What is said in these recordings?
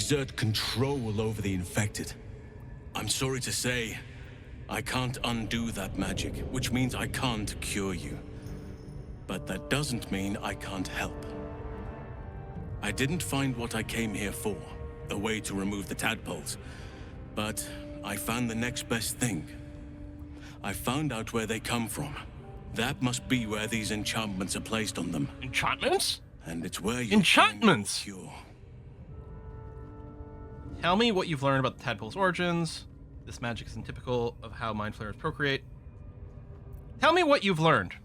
exert control over the infected. I'm sorry to say, I can't undo that magic, which means I can't cure you. But that doesn't mean I can't help. I didn't find what I came here for, a way to remove the tadpoles, but I found the next best thing. I found out where they come from. That must be where these enchantments are placed on them. Enchantments? And it's where you enchantments. Cure. Tell me what you've learned about the tadpole's origins. This magic isn't typical of how mind flayers procreate. Tell me what you've learned.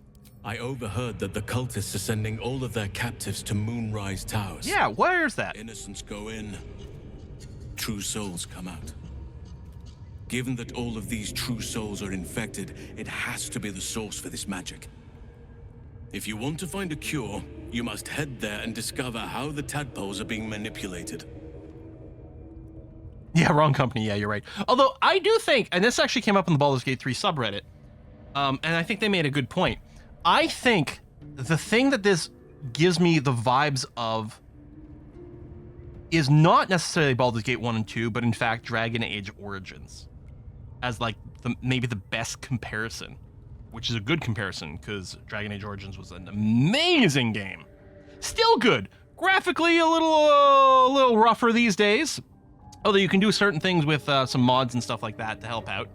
I overheard that the cultists are sending all of their captives to Moonrise Towers. Yeah, where's that? Innocents go in, true souls come out. Given that all of these true souls are infected, it has to be the source for this magic. If you want to find a cure, you must head there and discover how the tadpoles are being manipulated. Yeah, wrong company. Yeah, you're right. Although I do think, and this actually came up in the Baldur's Gate 3 subreddit, and I think they made a good point. I think the thing that this gives me the vibes of is not necessarily Baldur's Gate 1 and 2, but in fact Dragon Age Origins as like maybe the best comparison, which is a good comparison because Dragon Age Origins was an amazing game. Still good. Graphically a little rougher these days, although you can do certain things with some mods and stuff like that to help out.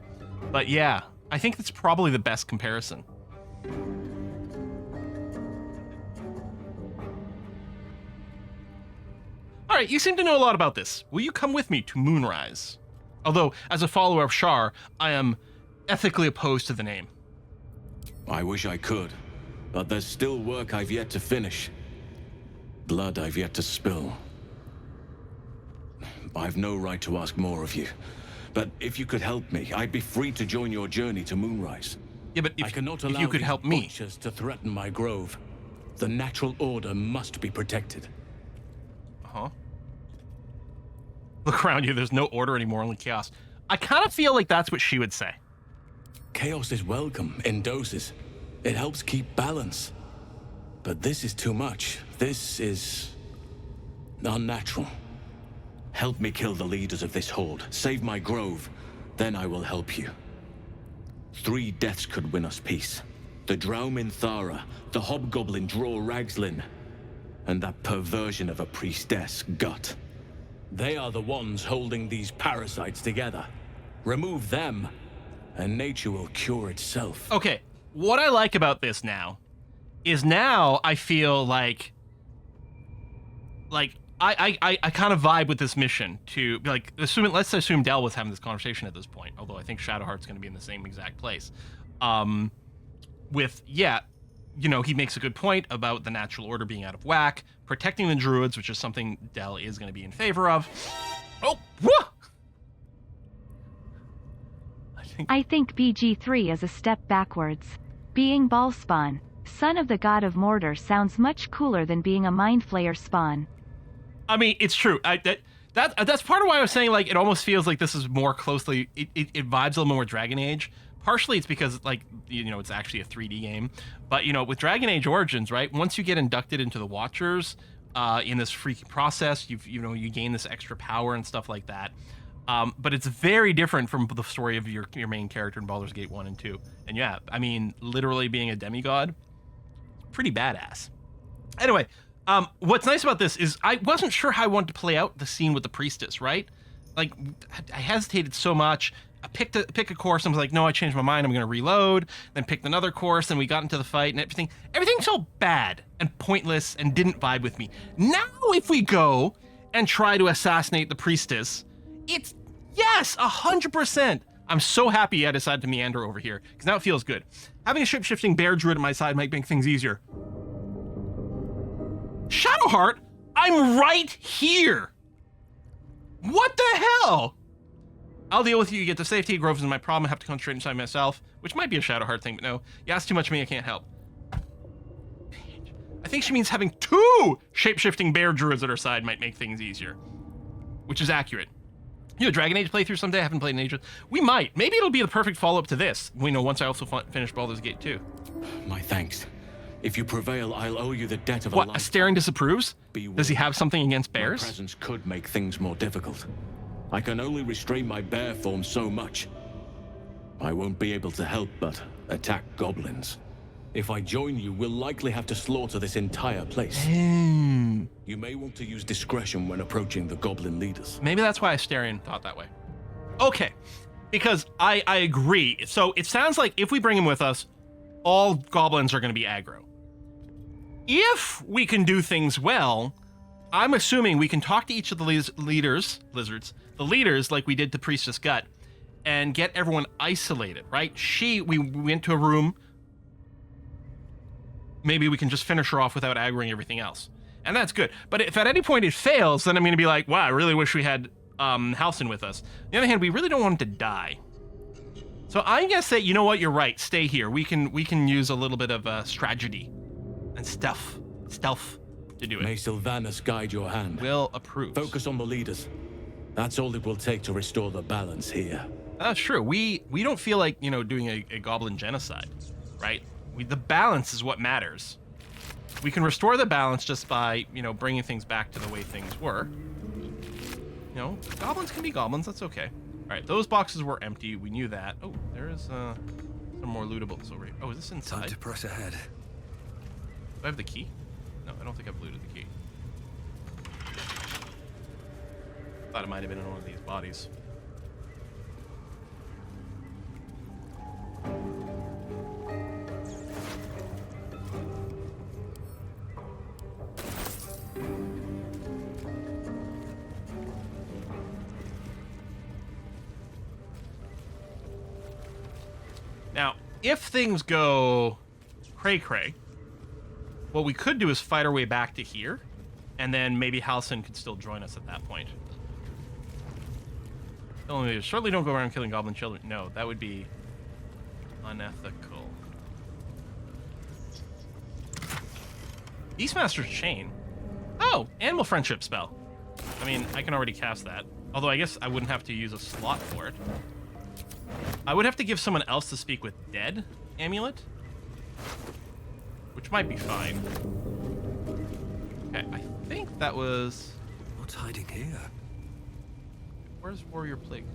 But yeah, I think it's probably the best comparison. All right, you seem to know a lot about this. Will you come with me to Moonrise? Although, as a follower of Shar, I am ethically opposed to the name. I wish I could, but there's still work I've yet to finish. Blood I've yet to spill. I've no right to ask more of you, but if you could help me, I'd be free to join your journey to Moonrise. Yeah, but I cannot allow you could help me butchers to threaten my grove. The natural order must be protected. Uh-huh. Look around you, there's no order anymore, only chaos. I kind of feel like that's what she would say. Chaos is welcome in doses. It helps keep balance. But this is too much. This is unnatural. Help me kill the leaders of this horde. Save my grove. Then I will help you. 3 deaths could win us peace. The Drow Minthara, the hobgoblin Draw Ragslin, and that perversion of a priestess, Gut. They are the ones holding these parasites together. Remove them, and nature will cure itself. Okay, what I like about this now is now I feel like I kind of vibe with this mission to like let's assume Del was having this conversation at this point, although I think Shadowheart's going to be in the same exact place. He makes a good point about the natural order being out of whack, protecting the druids, which is something Del is going to be in favor of. Oh, whoa! I think BG3 is a step backwards. Being Ball spawn, son of the god of Mordor, sounds much cooler than being a mind flayer spawn. I mean, it's true. That's part of why I was saying like it almost feels like this is more closely. It vibes a little more Dragon Age. Partially, it's because like it's actually a 3D game. But with Dragon Age Origins, right? Once you get inducted into the Watchers, in this freaky process, you gain this extra power and stuff like that. But it's very different from the story of your main character in Baldur's Gate 1 and 2. And yeah, I mean, literally being a demigod, pretty badass. Anyway, what's nice about this is I wasn't sure how I wanted to play out the scene with the priestess, right? Like, I hesitated so much. I picked a course and was like, no, I changed my mind. I'm going to reload. Then picked another course, and we got into the fight, and everything felt bad and pointless and didn't vibe with me. Now, if we go and try to assassinate the priestess, it's, yes, 100%. I'm so happy I decided to meander over here, because now it feels good. Having a shape-shifting bear druid at my side might make things easier. Shadowheart, I'm right here. What the hell? I'll deal with you. You get to safety. Grove isn't my problem. I have to concentrate inside myself, which might be a Shadowheart thing, but no. You ask too much of me, I can't help. I think she means having 2 shape-shifting bear druids at her side might make things easier, which is accurate. A Dragon Age playthrough someday? I haven't played in ages. We might. Maybe it'll be the perfect follow-up to this. Once I also finish Baldur's Gate 2. My thanks. If you prevail, I'll owe you the debt of a What, life. Astarion disapproves? Be Does he have something against My bears? presence could make things more difficult. I can only restrain my bear form so much. I won't be able to help but attack goblins. If I join you, we'll likely have to slaughter this entire place. You may want to use discretion when approaching the goblin leaders. Maybe that's why Astarion thought that way. Okay, because I agree. So it sounds like if we bring him with us, all goblins are going to be aggro. If we can do things well, I'm assuming we can talk to each of the the leaders like we did to Priestess Gut, and get everyone isolated, right? We went to a room. Maybe we can just finish her off without aggroing everything else. And that's good. But if at any point it fails, then I'm going to be like, wow, I really wish we had Halsin with us. On the other hand, we really don't want him to die. So I'm going to say, you know what, you're right. Stay here. We can use a little bit of strategy and stealth to do it. May Sylvanas guide your hand. Will approve. Focus on the leaders. That's all it will take to restore the balance here. That's true. We don't feel like, doing a goblin genocide, right? The balance is what matters. We can restore the balance just by, bringing things back to the way things were. Goblins can be goblins. That's okay. All right, those boxes were empty. We knew that. Oh, there is some more lootables over here. Oh, is this inside? Time to press ahead. Do I have the key? No, I don't think I've looted the key. Thought it might have been in one of these bodies. Now, if things go cray-cray, what we could do is fight our way back to here, and then maybe Halsin could still join us at that point. Certainly don't go around killing goblin children. No, that would be unethical. Beastmaster's Chain. Oh, Animal Friendship spell. I mean, I can already cast that. Although I guess I wouldn't have to use a slot for it. I would have to give someone else to speak with Dead Amulet, which might be fine. Okay, I think that was... What's hiding here? Where's Warrior Plague?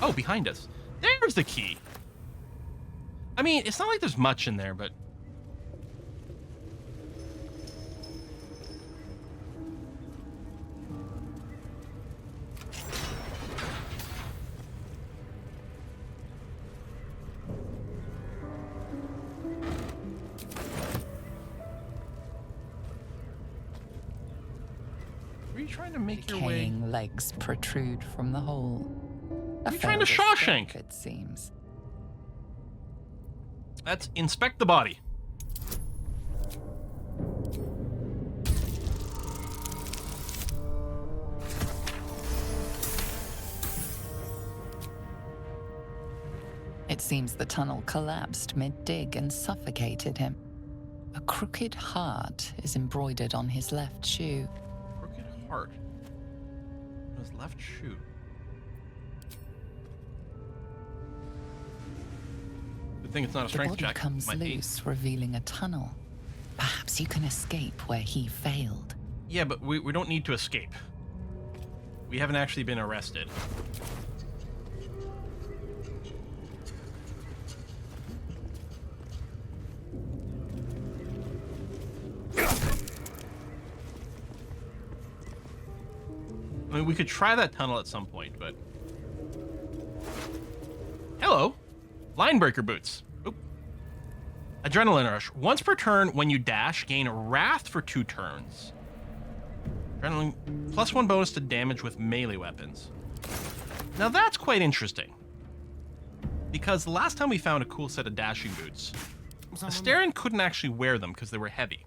Oh, behind us. There's the key. I mean, it's not like there's much in there, but... Are you trying to make your way? Decaying legs protrude from the hole. You're trying to Shawshank. It seems. Let's inspect the body. It seems the tunnel collapsed mid-dig and suffocated him. A crooked heart is embroidered on his left shoe. Crooked heart on his left shoe. Good thing it's not a The strength body check. comes Might be. loose, revealing a tunnel. Perhaps you can escape where he failed. Yeah, but we don't need to escape. We haven't actually been arrested. I mean, we could try that tunnel at some point, but... Hello! Linebreaker boots. Oop. Adrenaline rush. Once per turn, when you dash, gain Wrath for 2 turns. Adrenaline +1 bonus to damage with melee weapons. Now that's quite interesting. Because the last time we found a cool set of dashing boots, Astarion couldn't actually wear them because they were heavy.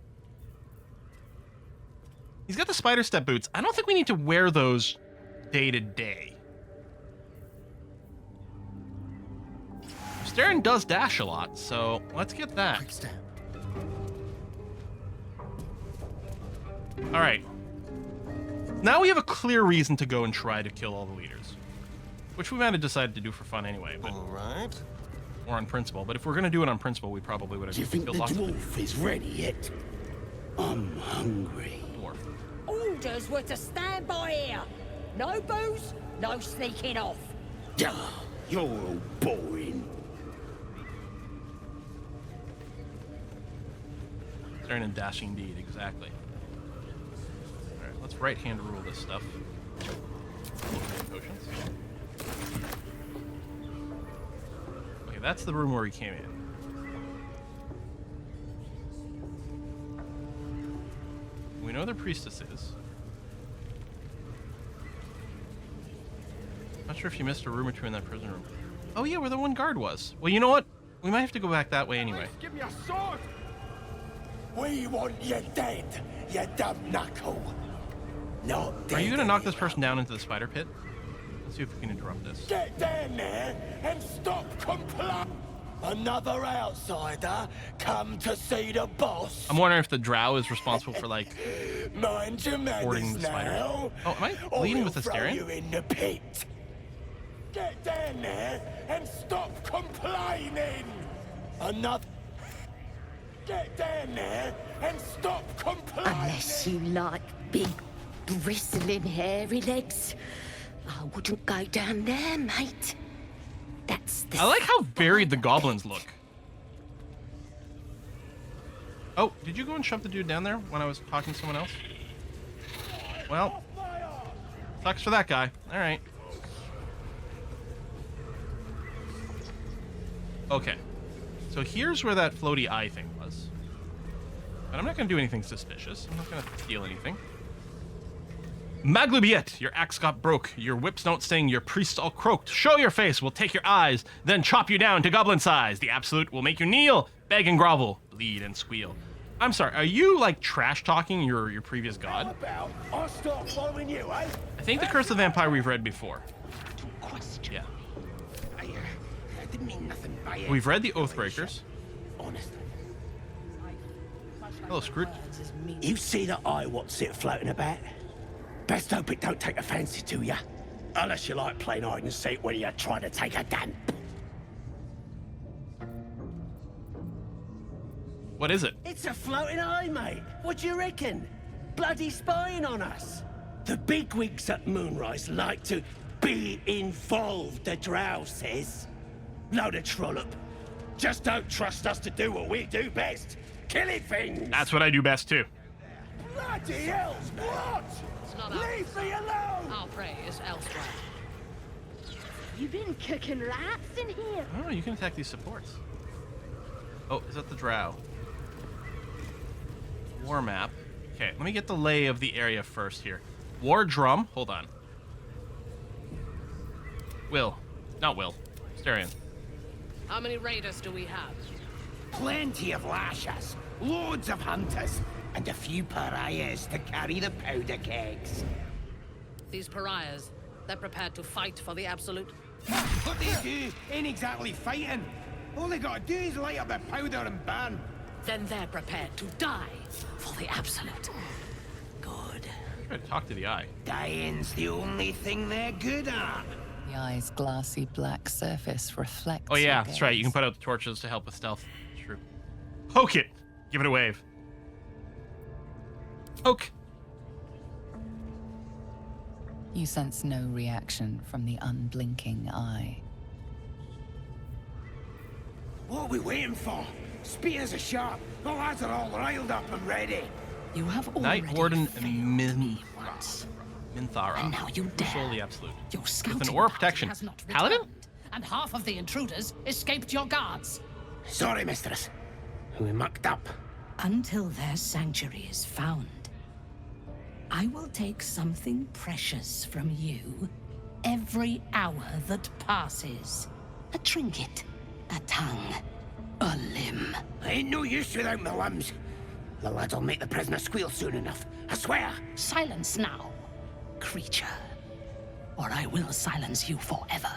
He's got the spider step boots. I don't think we need to wear those day to day. Astarion does dash a lot, so let's get that. All right. Now we have a clear reason to go and try to kill all the leaders, which we might have decided to do for fun anyway. But All right. or on principle. But if we're gonna do it on principle, we probably would have. Do you think built the lots of dwarf is ready yet? I'm hungry. dwarf. Orders were to stand by here. No booze, no sneaking off. Duh, you're all boring. Stern and dashing indeed, exactly. Alright, let's right-hand rule this stuff. Potions. Okay, that's the room where we came in. We know where the priestess is. Not sure if you missed a room or two in that prison room. Oh yeah, where the one guard was. Well, you know what? We might have to go back that way anyway. Give me a sword! We want you dead, you dumb knuckle. Not dead. Are you gonna knock this person down into the spider pit? Let's see if we can interrupt this. Get down there and stop complaining. Another outsider come to see the boss. I'm wondering if the drow is responsible for, like, Mind your boarding manners the spider. now. Oh, am I or leading we'll with throw Astarion? you in the pit. Get down there and stop complaining. Another. Get down there and stop complaining. Unless you like big, bristling, hairy legs, I wouldn't go down there, mate. That's the. I like how varied the goblins look. Oh, did you go and shove the dude down there when I was talking to someone else? Well, sucks for that guy. All right. Okay. So here's where that floaty eye thing was. But I'm not going to do anything suspicious. I'm not going to steal anything. Maglubiet, your axe got broke, your whips don't sting, your priests all croaked. Show your face, we'll take your eyes, then chop you down to goblin size. The absolute will make you kneel, beg and grovel, bleed and squeal. I'm sorry, are you like trash talking your previous god? How about I start following you, eh? I think the Curse of the Vampire we've read before. Yeah. I didn't mean nothing by it. We've read the Oathbreakers. Honest. Hello, Scroot. You see that eye what's it floating about? Best hope it don't take a fancy to ya. Unless you like playing hide and seek when you're trying to take a dump. What is it? It's a floating eye, mate. What do you reckon? Bloody spying on us. The bigwigs at Moonrise like to be involved, the drow says. Load of trollop. Just don't trust us to do what we do best. Killing things. That's what I do best too. Bloody hell! What? Leave me alone! Our prey is elsewhere. You've been cooking rats in here. Oh, you can attack these supports. Oh, is that the drow? War map. Okay, let me get the lay of the area first here. War drum. Hold on. Will. Not Will. Astarion. How many raiders do we have? Plenty of lashers, loads of hunters, and a few pariahs to carry the powder kegs. These pariahs, they're prepared to fight for the absolute. What they do ain't exactly fighting. All they gotta do is light up their powder and burn. Then they're prepared to die for the absolute. Good. Try to talk to the eye. Dying's the only thing they're good at. The eye's glassy black surface reflects. Oh yeah, your that's right. You can gaze. put out the torches to help with stealth. True. Poke it. Give it a wave. Poke. You sense no reaction from the unblinking eye. What are we waiting for? Spears are sharp. The lads are all riled up and ready. You have already Night Warden failed and me once. Minthara. And now you dare. Soul the absolute. Your scouting aura party protection. has not Paladin? returned, and half of the intruders escaped your guards. Sorry, mistress. We mucked up. Until their sanctuary is found, I will take something precious from you every hour that passes. A trinket, a tongue, a limb. I ain't no use without my limbs. The lads will make the prisoner squeal soon enough. I swear. Silence now, creature, or I will silence you forever.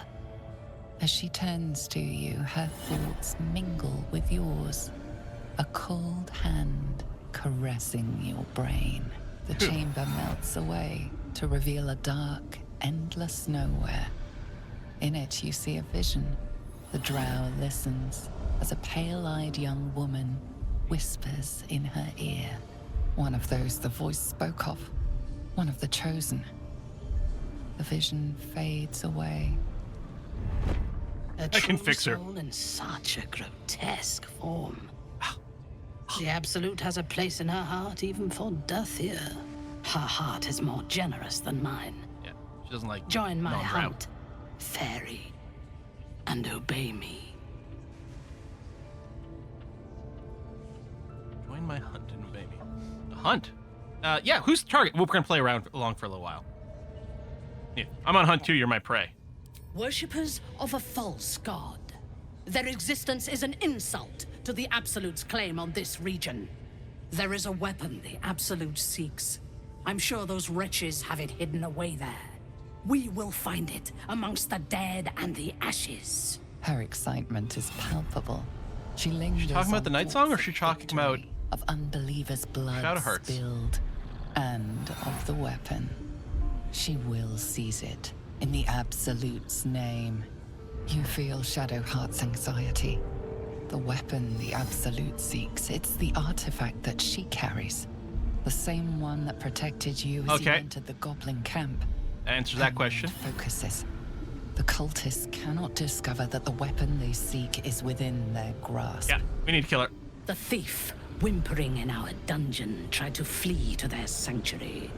As she turns to you, her thoughts mingle with yours. A cold hand caressing your brain. The chamber melts away to reveal a dark, endless nowhere. In it, you see a vision. The drow listens as a pale-eyed young woman whispers in her ear. One of those the voice spoke of. One of the chosen. The vision fades away. A I can fix her. soul in such a grotesque form. The Absolute has a place in her heart even for Dathir. Her heart is more generous than mine. Yeah, she doesn't like. Join my non-drow. hunt, fairy, and obey me. Join my hunt and obey me. A hunt? Yeah, who's the target? Well, we're gonna play along for a little while. Yeah, I'm on hunt too. You're my prey. Worshippers of a false god. Their existence is an insult to the Absolute's claim on this region. There is a weapon the Absolute seeks. I'm sure those wretches have it hidden away there. We will find it amongst the dead and the ashes. Her excitement is palpable. She lingers. Talking about on the night thoughts song, or of is she talking about victory, of unbelievers' blood Shadow Hearts? spilled, and of the weapon? She will seize it in the Absolute's name. You feel Shadowheart's anxiety. The weapon the Absolute seeks, it's the artifact that she carries. The same one that protected you as you Okay. entered the goblin camp. Answer that question. Focuses. The cultists cannot discover that the weapon they seek is within their grasp. Yeah, we need to kill her. The thief, whimpering in our dungeon, tried to flee to their sanctuary.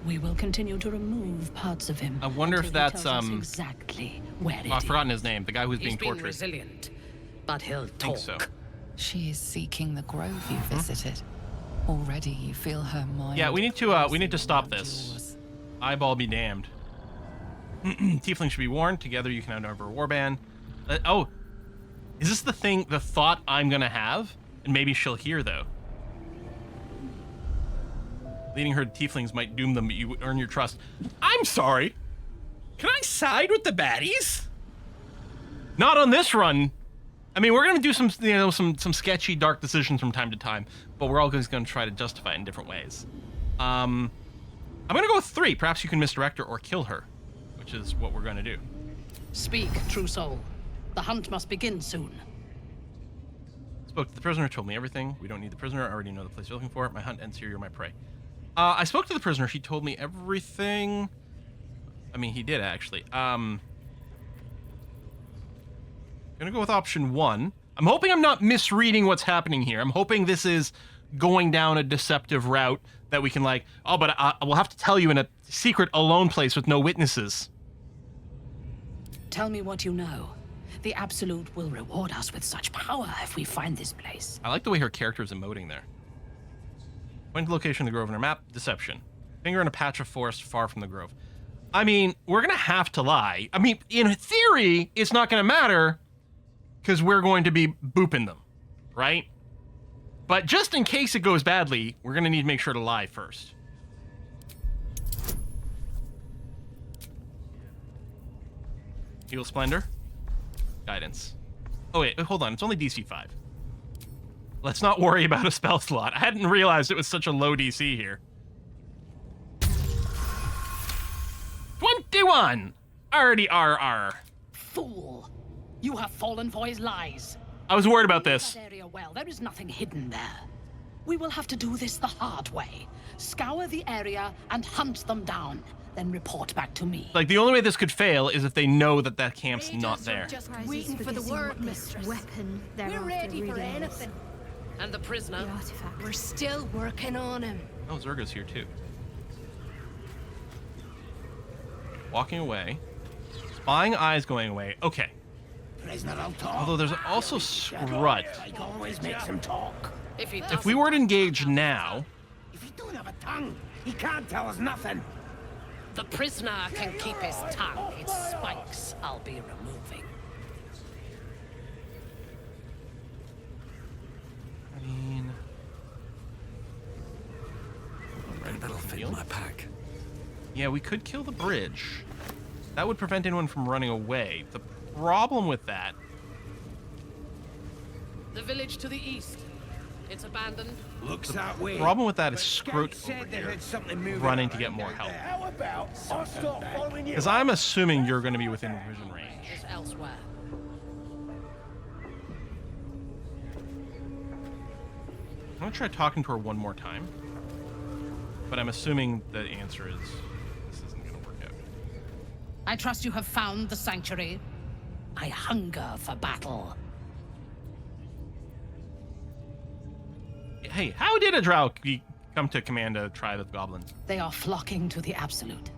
We will continue to remove parts of him. I wonder if until he that's, tells us exactly where it I've is. forgotten his name. The guy who's He's being been tortured. resilient, but he'll I talk. think so. She is seeking the grove you visited. Already you feel her mind. Yeah, we need to stop around this. yours. Eyeball be damned. Tiefling should be warned. Together you can outnumber a warband. Oh, is this the thought I'm gonna have? And maybe she'll hear though. Leading her tieflings might doom them, but you earn your trust. I'm sorry. Can I side with the baddies? Not on this run. I mean, we're gonna do some sketchy, dark decisions from time to time, but we're always gonna try to justify it in different ways. I'm gonna go with 3. Perhaps you can misdirect her or kill her, which is what we're gonna do. Speak, true soul. The hunt must begin soon. Spoke to the prisoner, told me everything. We don't need the prisoner. I already know the place you're looking for. My hunt ends here. You're my prey. I spoke to the prisoner. She told me everything. I mean, he did actually. Gonna go with option 1. I'm hoping I'm not misreading what's happening here. I'm hoping this is going down a deceptive route that we can like, oh, but I will have to tell you in a secret alone place with no witnesses. Tell me what you know. The Absolute will reward us with such power if we find this place. I like the way her character is emoting there. Point to the location of the grove on her map. Deception. Finger in a patch of forest far from the grove. I mean, we're going to have to lie. I mean, in theory, it's not going to matter because we're going to be booping them, right? But just in case it goes badly, we're going to need to make sure to lie first. Heal Splendor. Guidance. Oh, wait, hold on. It's only DC 5. Let's not worry about a spell slot. I hadn't realized it was such a low DC here. 21! Already RR. Fool! You have fallen for his lies. I was worried about this. That area well, there is nothing hidden there. We will have to do this the hard way. Scour the area and hunt them down, then report back to me. Like, the only way this could fail is if they know that that camp's not there. Just waiting for the word, mistress. Weapon We're ready for anything. And the prisoner? The artifact. We're still working on him. Oh, Zerga's here too. Walking away. Spying eyes going away. Okay. Prisoner, I'll talk. Although there's also Strut. I can always make some talk. If we were to engage now, If he don't have a tongue, he can't tell us nothing. The prisoner can keep his tongue. Its spikes I'll be removing. I mean, That'll fit in my pack. yeah, we could kill the bridge. That would prevent anyone from running away. The problem with that, The village to the east. It's abandoned. Looks that way. problem with that is But Scroat Scouts said over they here, heard something moving running to around get more out help. there. How about I'll stop following you? Because I'm assuming you're going to be within vision range. Is elsewhere. I'm gonna try talking to her one more time. But I'm assuming the answer is this isn't gonna work out. I trust you have found the sanctuary. I hunger for battle. Hey, how did a drow come to command a tribe of goblins? They are flocking to the Absolute.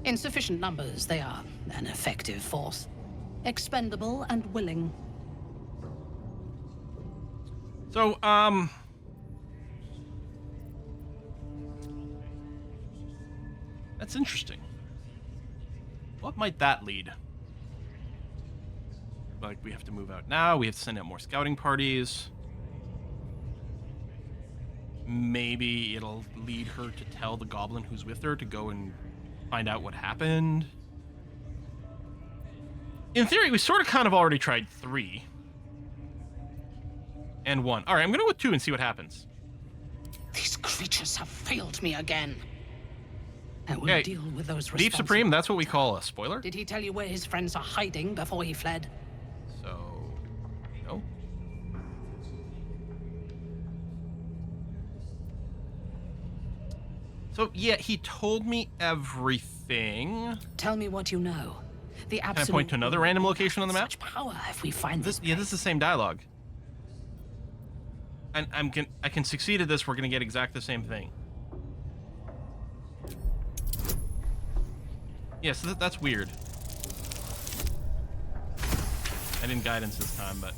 In sufficient numbers, they are an effective force. Expendable and willing. So, that's interesting. What might that lead? Like, we have to move out now, we have to send out more scouting parties. Maybe it'll lead her to tell the goblin who's with her to go and find out what happened. In theory, we sort of kind of already tried 3. And 1. Alright, I'm gonna go with 2 and see what happens. These creatures have failed me again. I will deal with those responsible. Deep Supreme, that's what we call a spoiler? Did he tell you where his friends are hiding before he fled? So, no. So, yeah, he told me everything. Tell me what you know. The Can I Absolute point to another random location on the map? Such power if we find this. Yeah, this is the same dialogue. And I can succeed at this. We're gonna get exactly the same thing. Yeah, so that's weird. I didn't guidance this time, but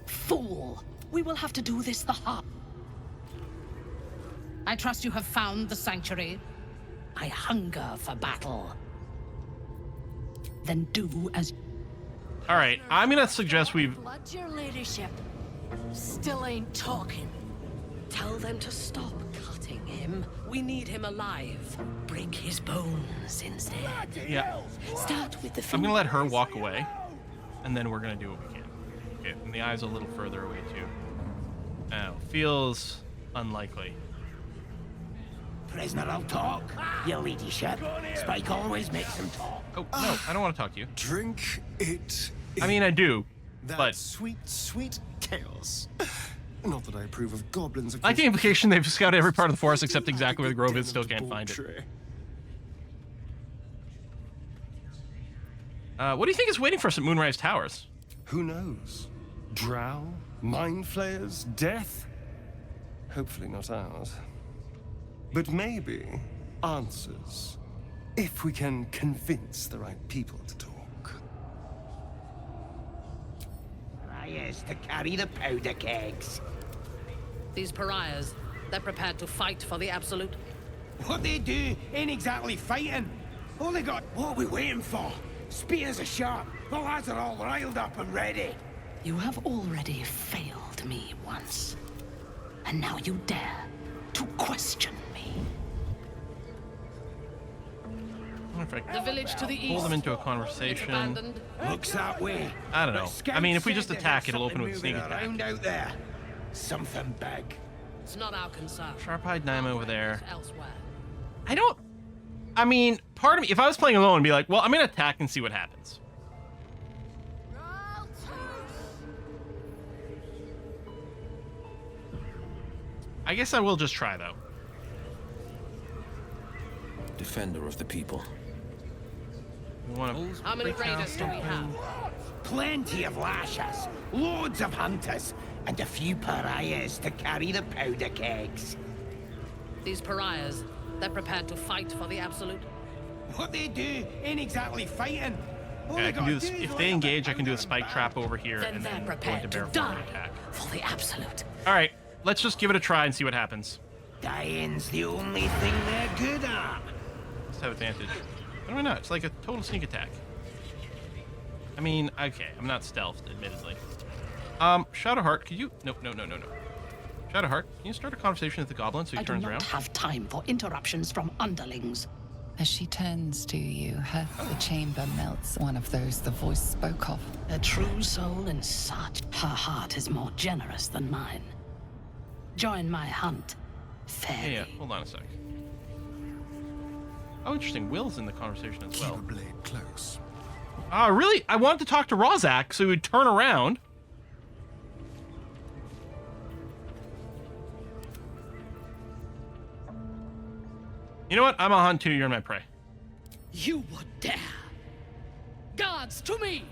Fool! We will have to do this the hard. I trust you have found the sanctuary. I hunger for battle. Then do as. all right. I'm gonna suggest we. Blood your ladyship. Still ain't talking. Tell them to stop cutting him. We need him alive. Break his bones instead. Yeah. Start with the. I'm gonna let her walk away, and then we're gonna do what we can. Okay, and the eye's a little further away too. Oh, feels unlikely. Prisoner, I'll talk. Your ladyship. Spike always makes him talk. Oh no, I don't want to talk to you. Drink it. I mean, I do, that but sweet, sweet chaos. Not that I approve of goblins. I like the implication they've scouted every part of the forest except exactly where the grove is. Still can't find it. What do you think is waiting for us at Moonrise Towers? Who knows? Drow, mind flayers, death. Hopefully not ours. But maybe answers, if we can convince the right people to talk. Pariahs to carry the powder kegs. These pariahs, they're prepared to fight for the Absolute. What they do ain't exactly fighting. All they got, what are we waiting for? Spears are sharp. The lads are all riled up and ready. You have already failed me once. And now you dare to question me. The village to the east. Pull them into a conversation. Looks that way. I don't know. But I mean, if we Scouts just said attack, there it'll was open with something sneak moving attack. around out there. Something big. It's not our concern. Sharp-eyed Nyma over there. Elsewhere. I mean, part of me, if I was playing alone, would be like, well, I'm gonna attack and see what happens. I guess I will just try, though. Defender of the people. How many raiders do we have? Plenty of lashers, loads of hunters, and a few pariahs to carry the powder kegs. These pariahs, they're prepared to fight for the Absolute. What they do ain't exactly fighting. All Okay, I they can gotta do this. do is If let they a engage, I bit can do a powder spike and trap over here, Then and they're then go prepared into to bear form die and attack. for the Absolute. All right, let's just give it a try and see what happens. Dying's the only thing they're good at. Let's have advantage. Why not? It's like a total sneak attack. I mean, okay, I'm not stealthed, admittedly. Shadowheart, could you? No. Shadowheart, can you start a conversation with the goblin so he I do turns not around? have time for interruptions from underlings. As she turns to you, the chamber melts. One of those the voice spoke of. A true soul and such. Her heart is more generous than mine. Join my hunt, fairy. Yeah, hold on a sec. Oh, interesting. Will's in the conversation as well. Keep a blade close. Really? I wanted to talk to Rozak so he would turn around. You know what? I'm a hunt too. You're my prey. You would dare. Guards, to me!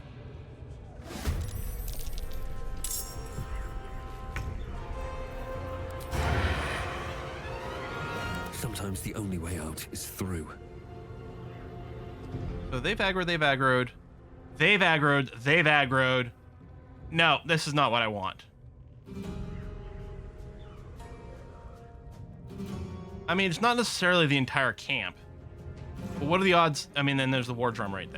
Sometimes the only way out is through. So they've aggroed, they've aggroed. They've aggroed, they've aggroed. No, this is not what I want. I mean, it's not necessarily the entire camp. But what are the odds? I mean, then there's the war drum right there.